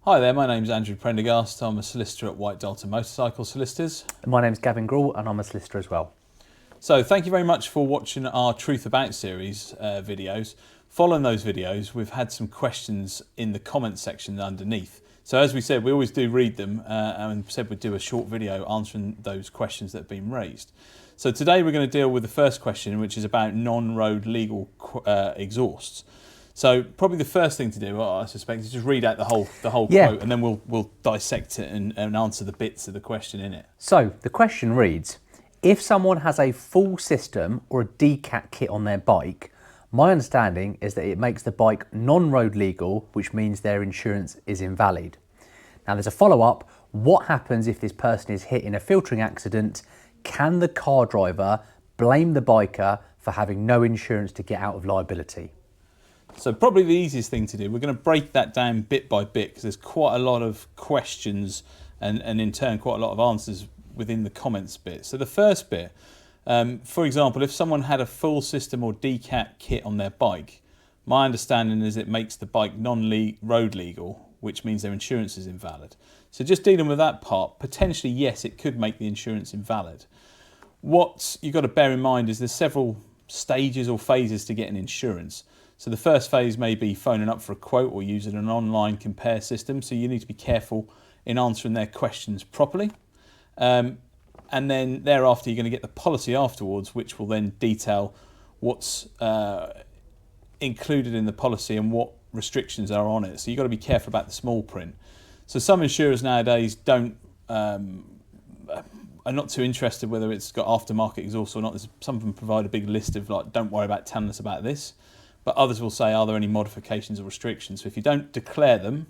Hi there, my name's Andrew Prendergast. I'm a solicitor at Dalton Motorcycle Solicitors. And my name's Gavin Gruhl and I'm a solicitor as well. So thank you very much for watching our Truth About series videos. Following those videos, we've had some questions in the comment section underneath. So as we said, we always do read them and said we'd do a short video answering those questions that have been raised. So today we're going to deal with the first question, which is about non-road legal exhausts. So probably the first thing to do, I suspect, is just read out the whole quote, and then we'll dissect it and answer the bits of the question in it. So the question reads, if someone has a full system or a DCAT kit on their bike, my understanding is that it makes the bike non-road legal, which means their insurance is invalid. Now there's a follow-up. What happens if this person is hit in a filtering accident? Can the car driver blame the biker for having no insurance to get out of liability? So probably the easiest thing to do, we're going to break that down bit by bit because there's quite a lot of questions and in turn quite a lot of answers within the comments bit. So the first bit, for example, if someone had a full system or DCAT kit on their bike, my understanding is it makes the bike non-road legal, which means their insurance is invalid. So just dealing with that part, potentially yes, it could make the insurance invalid. What you've got to bear in mind is there's several stages or phases to getting insurance. So the first phase may be phoning up for a quote or using an online compare system. So you need to be careful in answering their questions properly. And then thereafter, you're going to get the policy afterwards, which will then detail what's included in the policy and what restrictions are on it. So you've got to be careful about the small print. So some insurers nowadays are not too interested whether it's got aftermarket exhaust or not. Some of them provide a big list of like, don't worry about telling us about this. But others will say, are there any modifications or restrictions? So if you don't declare them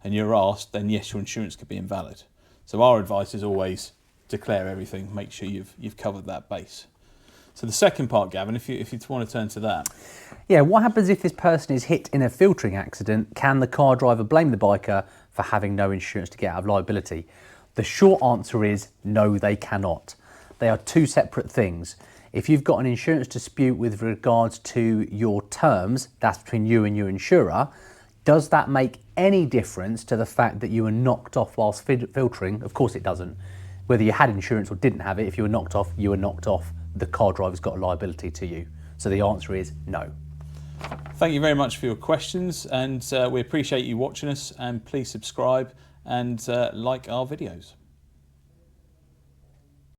and you're asked, then yes, your insurance could be invalid. So our advice is always declare everything, make sure you've covered that base. So the second part, Gavin, if you want to turn to that. Yeah, what happens if this person is hit in a filtering accident? Can the car driver blame the biker for having no insurance to get out of liability? The short answer is no, they cannot. They are two separate things. If you've got an insurance dispute with regards to your terms, that's between you and your insurer, does that make any difference to the fact that you were knocked off whilst filtering? Of course it doesn't. Whether you had insurance or didn't have it, if you were knocked off, you were knocked off. The car driver's got a liability to you. So the answer is no. Thank you very much for your questions, and we appreciate you watching us, and please subscribe and like our videos.